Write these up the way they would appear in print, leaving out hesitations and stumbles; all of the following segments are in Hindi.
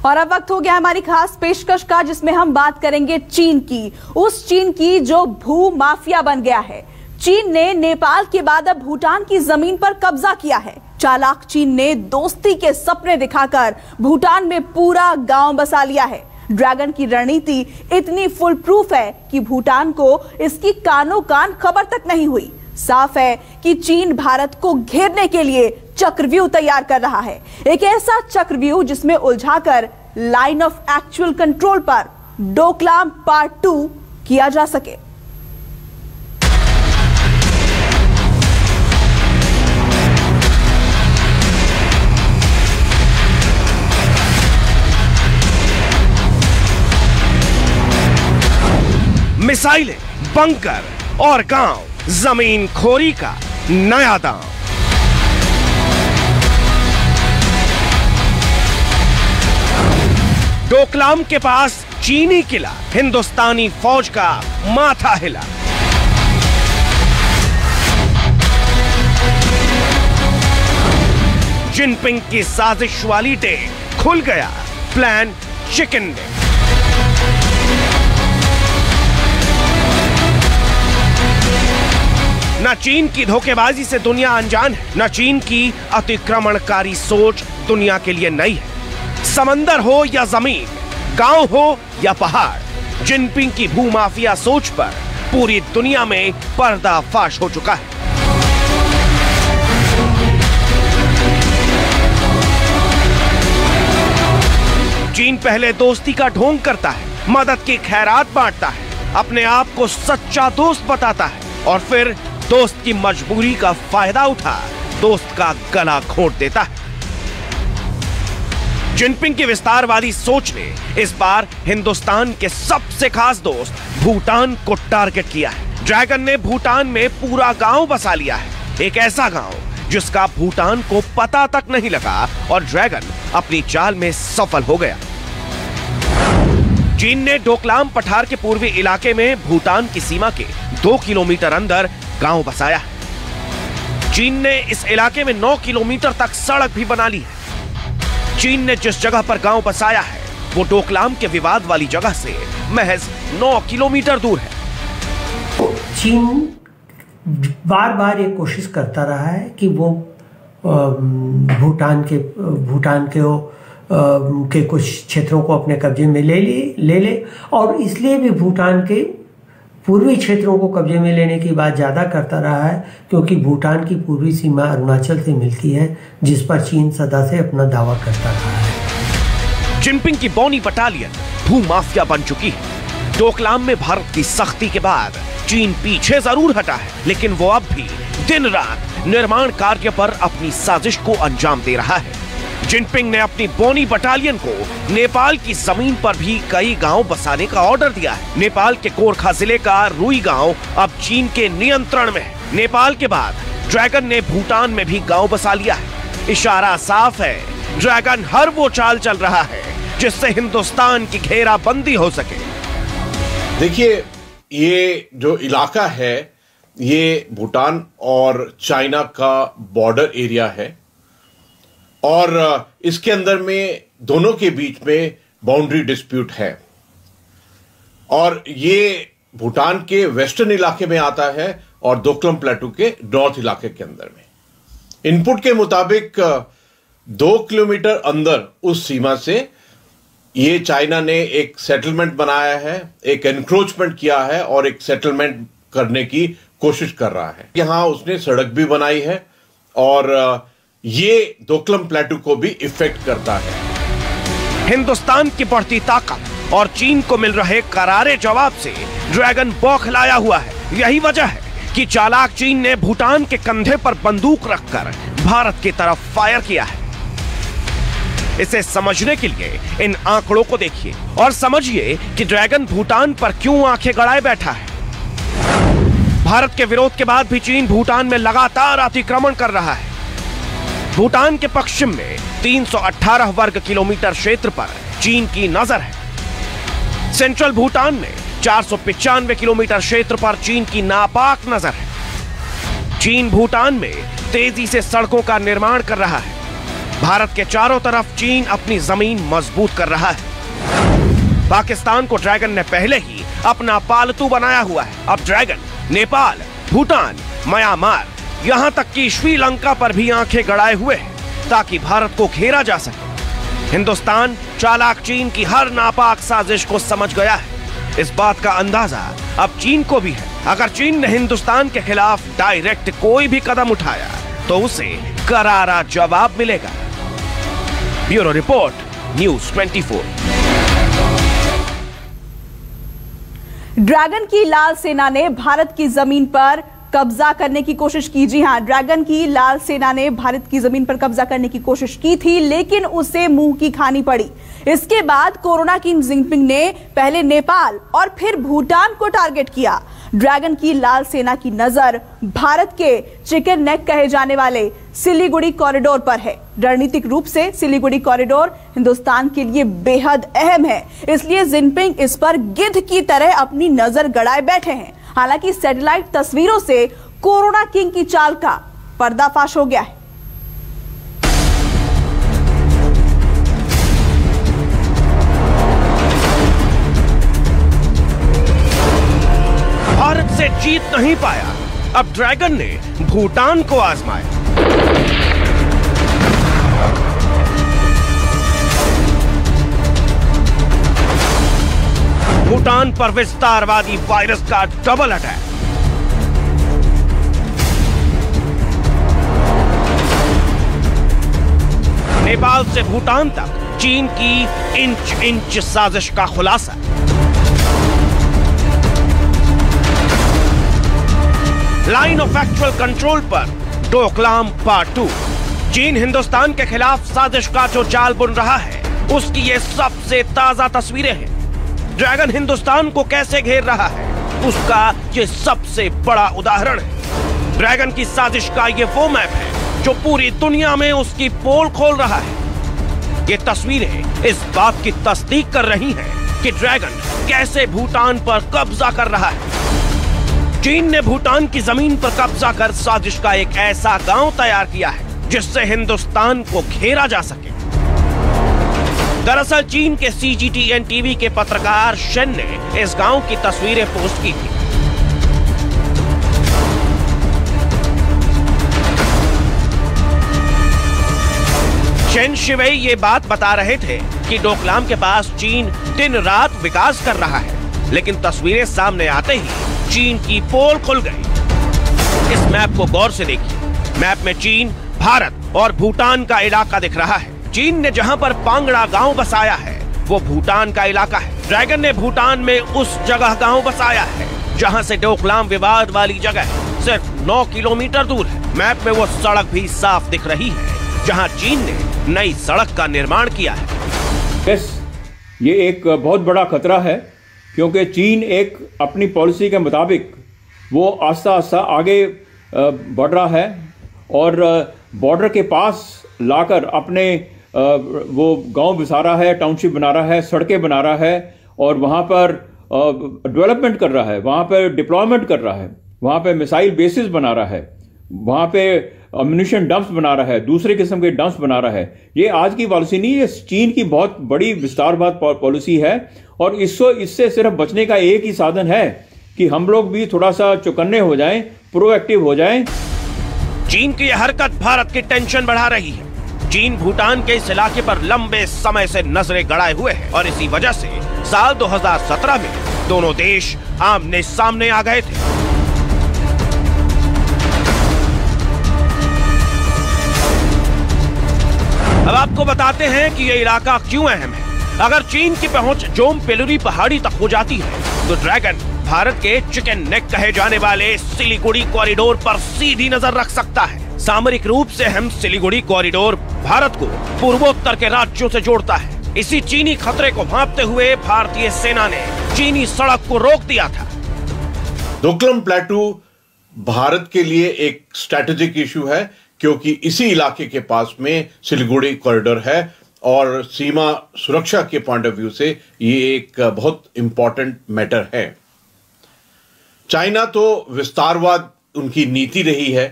और अब वक्त हो गया हमारी खास पेशकश का, जिसमें हम बात करेंगे चीन की, उस चीन की जो भू माफिया बन गया है। चीन ने नेपाल के बाद अब भूटान की जमीन पर कब्जा किया है। चालाक चीन ने दोस्ती के सपने दिखाकर भूटान में पूरा गांव बसा लिया है। ड्रैगन की रणनीति इतनी फुल प्रूफ है कि भूटान को इसकी कानों कान खबर तक नहीं हुई। साफ है कि चीन भारत को घेरने के लिए चक्रव्यूह तैयार कर रहा है, एक ऐसा चक्रव्यूह जिसमें उलझाकर लाइन ऑफ एक्चुअल कंट्रोल पर डोकलाम पार्ट 2 किया जा सके। मिसाइलें, बंकर और गांव, जमीन खोरी का नया दांव। डोकलाम के पास चीनी किला, हिंदुस्तानी फौज का माथा हिला। जिनपिंग की साजिश वाली डे खुल गया, प्लान चिकन डे। न चीन की धोखेबाजी से दुनिया अनजान है, न चीन की अतिक्रमणकारी सोच दुनिया के लिए नई है। समंदर हो या जमीन, गांव हो या पहाड़, जिनपिंग की भूमाफिया सोच पर पूरी दुनिया में पर्दाफाश हो चुका है। चीन पहले दोस्ती का ढोंग करता है, मदद की खैरात बांटता है, अपने आप को सच्चा दोस्त बताता है और फिर दोस्त की मजबूरी का फायदा उठा दोस्त का गला घोंट देता है। जिनपिंग की विस्तारवादी सोच ने इस बार हिंदुस्तान के सबसे खास दोस्त भूटान को टारगेट किया है। ड्रैगन ने भूटान में पूरा गांव बसा लिया है, एक ऐसा गांव जिसका भूटान को पता तक नहीं लगा, और ड्रैगन अपनी चाल में सफल हो गया। चीन ने डोकलाम पठार के पूर्वी इलाके में भूटान की सीमा के 2 किलोमीटर अंदर गांव बसाया है। चीन ने इस इलाके में 9 किलोमीटर तक सड़क भी बना ली है। चीन ने जिस जगह पर गांव बसाया है वो डोकलाम के विवाद वाली जगह से महज 9 किलोमीटर दूर है। चीन बार बार ये कोशिश करता रहा है कि वो भूटान के कुछ क्षेत्रों को अपने कब्जे में ले ले, और इसलिए भी भूटान के पूर्वी क्षेत्रों को कब्जे में लेने की बात ज़्यादा करता रहा है, क्योंकि भूटान की पूर्वी सीमा अरुणाचल से मिलती है, जिस पर चीन सदा से अपना दावा करता रहा है। जिनपिंग की बौनी बटालियन भूमाफिया बन चुकी है। डोकलाम में भारत की सख्ती के बाद चीन पीछे जरूर हटा है, लेकिन वो अब भी दिन रात निर्माण कार्य पर अपनी साजिश को अंजाम दे रहा है। जिनपिंग ने अपनी बौनी बटालियन को नेपाल की जमीन पर भी कई गांव बसाने का ऑर्डर दिया है। नेपाल के गोरखा जिले का रुई गांव अब चीन के नियंत्रण में है। नेपाल के बाद ड्रैगन ने भूटान में भी गांव बसा लिया है। इशारा साफ है, ड्रैगन हर वो चाल चल रहा है जिससे हिंदुस्तान की घेराबंदी हो सके। देखिए, ये जो इलाका है ये भूटान और चाइना का बॉर्डर एरिया है, और इसके अंदर में दोनों के बीच में बाउंड्री डिस्प्यूट है, और ये भूटान के वेस्टर्न इलाके में आता है और डोकलाम प्लेटू के नॉर्थ इलाके के अंदर में। इनपुट के मुताबिक 2 किलोमीटर अंदर उस सीमा से ये चाइना ने एक सेटलमेंट बनाया है, एक एनक्रोचमेंट किया है और एक सेटलमेंट करने की कोशिश कर रहा है। यहां उसने सड़क भी बनाई है और ये डोकलाम प्लेटू को भी इफेक्ट करता है। हिंदुस्तान की बढ़ती ताकत और चीन को मिल रहे करारे जवाब से ड्रैगन बौखलाया हुआ है। यही वजह है कि चालाक चीन ने भूटान के कंधे पर बंदूक रखकर भारत की तरफ फायर किया है। इसे समझने के लिए इन आंकड़ों को देखिए और समझिए कि ड्रैगन भूटान पर क्यों आंखें गड़ाए बैठा है। भारत के विरोध के बाद भी चीन भूटान में लगातार अतिक्रमण कर रहा है। भूटान के पश्चिम में 318 वर्ग किलोमीटर क्षेत्र पर चीन की नजर है। सेंट्रल भूटान में 495 किलोमीटर क्षेत्र पर चीन की नापाक नजर है। चीन भूटान में तेजी से सड़कों का निर्माण कर रहा है। भारत के चारों तरफ चीन अपनी जमीन मजबूत कर रहा है। पाकिस्तान को ड्रैगन ने पहले ही अपना पालतू बनाया हुआ है। अब ड्रैगन नेपाल, भूटान, म्यांमार, यहां तक कि श्रीलंका पर भी आंखें गड़ाए हुए है ताकि भारत को घेरा जा सके। हिंदुस्तान चालाक चीन की हर नापाक साजिश को समझ गया है। इस बात का अंदाजा अब चीन को भी है। अगर चीन ने हिंदुस्तान के खिलाफ डायरेक्ट कोई भी कदम उठाया तो उसे करारा जवाब मिलेगा। Bureau report, news 24। ड्रैगन की लाल सेना ने भारत की जमीन पर कब्जा करने की कोशिश की। जी हां, ड्रैगन की लाल सेना ने भारत की जमीन पर कब्जा करने की कोशिश की थी, लेकिन उसे मुंह की खानी पड़ी। इसके बाद कोरोना किंग जिनपिंग ने पहले नेपाल और फिर भूटान को टारगेट किया। ड्रैगन की लाल सेना की नजर भारत के चिकन नेक कहे जाने वाले सिलीगुड़ी कॉरिडोर पर है। रणनीतिक रूप से सिलीगुड़ी कॉरिडोर हिंदुस्तान के लिए बेहद अहम है, इसलिए जिनपिंग इस पर गिद्ध की तरह अपनी नजर गड़ाए बैठे हैं। हालांकि सैटेलाइट तस्वीरों से कोरोना किंग की चाल का पर्दाफाश हो गया है। भारत से जीत नहीं पाया, अब ड्रैगन ने भूटान को आजमाया। भूटान पर विस्तारवादी वायरस का डबल अटैक। नेपाल से भूटान तक चीन की इंच इंच साजिश का खुलासा। लाइन ऑफ एक्चुअल कंट्रोल पर डोकलाम पार्ट 2। चीन हिंदुस्तान के खिलाफ साजिश का जो जाल बुन रहा है उसकी ये सबसे ताजा तस्वीरें हैं। ड्रैगन हिंदुस्तान को कैसे घेर रहा है उसका ये सबसे बड़ा उदाहरण है। ड्रैगन की साजिश का ये वो मैप है जो पूरी दुनिया में उसकी पोल खोल रहा है। ये तस्वीरें इस बात की तस्दीक कर रही हैं कि ड्रैगन कैसे भूटान पर कब्जा कर रहा है। चीन ने भूटान की जमीन पर कब्जा कर साजिश का एक ऐसा गांव तैयार किया है जिससे हिंदुस्तान को घेरा जा सके। दरअसल चीन के CGTN टीवी के पत्रकार शेन ने इस गांव की तस्वीरें पोस्ट की थी। शेन शिवेई ये बात बता रहे थे कि डोकलाम के पास चीन दिन रात विकास कर रहा है, लेकिन तस्वीरें सामने आते ही चीन की पोल खुल गई। इस मैप को गौर से देखिए। मैप में चीन, भारत और भूटान का इलाका दिख रहा है। चीन ने जहां पर पांगड़ा गांव बसाया है वो भूटान का इलाका है। ड्रैगन ने भूटान में उस जगह गांव बसाया है जहां से डोकलाम विवाद वाली जगह सिर्फ 9 किलोमीटर दूर है। मैप में वो सड़क भी साफ दिख रही है जहां चीन ने नई सड़क का निर्माण किया है। यस, ये एक बहुत बड़ा खतरा है क्योंकि चीन एक अपनी पॉलिसी के मुताबिक वो आस्ता आस्ता आगे बढ़ रहा है और बॉर्डर के पास लाकर अपने वो गांव बसा रहा है, टाउनशिप बना रहा है, सड़कें बना रहा है और वहाँ पर डेवलपमेंट कर रहा है, वहाँ पर डिप्लॉयमेंट कर रहा है, वहाँ पे मिसाइल बेसिस बना रहा है, वहाँ पे अम्यूनिशन डंप्स बना रहा है, दूसरे किस्म के डंप्स बना रहा है। ये आज की पॉलिसी नहीं, ये चीन की बहुत बड़ी विस्तारवाद पॉलिसी है और इससे सिर्फ बचने का एक ही साधन है कि हम लोग भी थोड़ा सा चौकन्ने हो जाएं, प्रोएक्टिव हो जाएं। चीन की यह हरकत भारत की टेंशन बढ़ा रही है। चीन भूटान के इस इलाके पर लंबे समय से नजरें गड़ाए हुए है और इसी वजह से साल 2017 में दोनों देश आमने सामने आ गए थे। अब आपको बताते हैं कि यह इलाका क्यों अहम है। अगर चीन की पहुंच जोम पेलुरी पहाड़ी तक हो जाती है तो ड्रैगन भारत के चिकन नेक कहे जाने वाले सिलीगुड़ी कॉरिडोर पर सीधी नजर रख सकता है। सामरिक रूप से अहम सिलीगुड़ी कॉरिडोर भारत को पूर्वोत्तर के राज्यों से जोड़ता है। इसी चीनी खतरे को भांपते हुए भारतीय सेना ने चीनी सड़क को रोक दिया था। डोकलाम प्लेटू भारत के लिए एक स्ट्रैटेजिक इशू है क्योंकि इसी इलाके के पास में सिलीगुड़ी कॉरिडोर है और सीमा सुरक्षा के पॉइंट ऑफ व्यू से ये एक बहुत इंपॉर्टेंट मैटर है। चाइना तो विस्तारवाद उनकी नीति रही है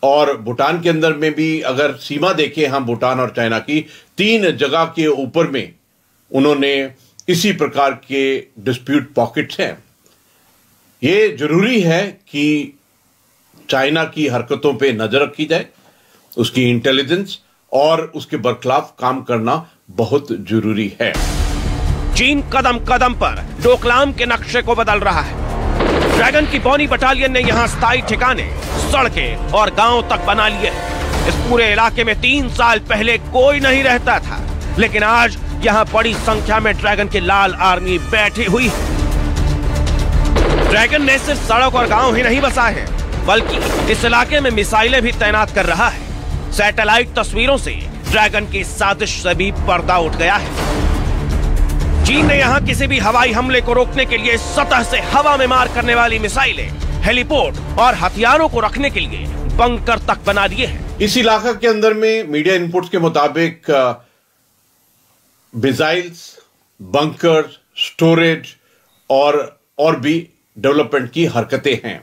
और भूटान के अंदर में भी अगर सीमा देखें हम भूटान और चाइना की, 3 जगह के ऊपर में उन्होंने इसी प्रकार के डिस्प्यूट पॉकेट्स हैं। ये जरूरी है कि चाइना की हरकतों पे नजर रखी जाए, उसकी इंटेलिजेंस और उसके बरखिलाफ काम करना बहुत जरूरी है। चीन कदम कदम पर डोकलाम के नक्शे को बदल रहा है। ड्रैगन की बॉनी बटालियन ने यहाँ स्थायी ठिकाने, सड़कें और गांव तक बना लिए हैं। इस पूरे इलाके में 3 साल पहले कोई नहीं रहता था, लेकिन आज यहाँ बड़ी संख्या में ड्रैगन की लाल आर्मी बैठी हुई है। ड्रैगन ने सिर्फ सड़क और गांव ही नहीं बसाए हैं, बल्कि इस इलाके में मिसाइलें भी तैनात कर रहा है। सैटेलाइट तस्वीरों से ड्रैगन की साजिश से भी पर्दा उठ गया है। चीन ने यहाँ किसी भी हवाई हमले को रोकने के लिए सतह से हवा में मार करने वाली मिसाइलें, हेलीपोर्ट और हथियारों को रखने के लिए बंकर तक बना दिए हैं। इस इलाके के अंदर में मीडिया इनपुट्स के मुताबिक मिसाइल्स, बंकर, स्टोरेज और भी डेवलपमेंट की हरकतें हैं।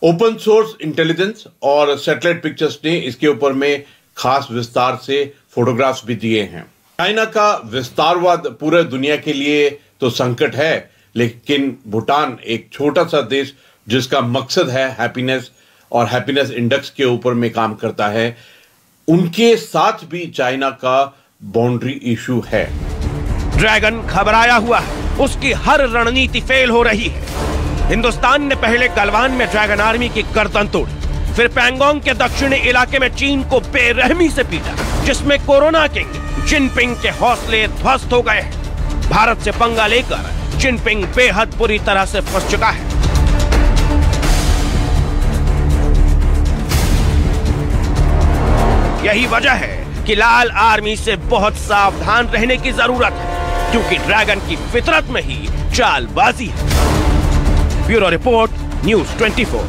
ओपन सोर्स इंटेलिजेंस और सैटेलाइट पिक्चर्स ने इसके ऊपर में खास विस्तार से फोटोग्राफ्स भी दिए हैं। चाइना का विस्तारवाद पूरे दुनिया के लिए तो संकट है, लेकिन भूटान एक छोटा सा देश जिसका मकसद है हैप्पीनेस और हैप्पीनेस इंडेक्स के ऊपर में काम करता है, उनके साथ भी चाइना का बाउंड्री इशू है। ड्रैगन घबराया हुआ है, उसकी हर रणनीति फेल हो रही है। हिंदुस्तान ने पहले गलवान में ड्रैगन आर्मी की गर्दन तोड़ी, फिर पैंगोंग के दक्षिणी इलाके में चीन को बेरहमी से पीटा, जिसमें कोरोना किंग जिनपिंग के हौसले ध्वस्त हो गए हैं। भारत से पंगा लेकर जिनपिंग बेहद बुरी तरह से फंस चुका है। यही वजह है कि लाल आर्मी से बहुत सावधान रहने की जरूरत है, क्योंकि ड्रैगन की फितरत में ही चालबाजी है। Bureau report, news 24।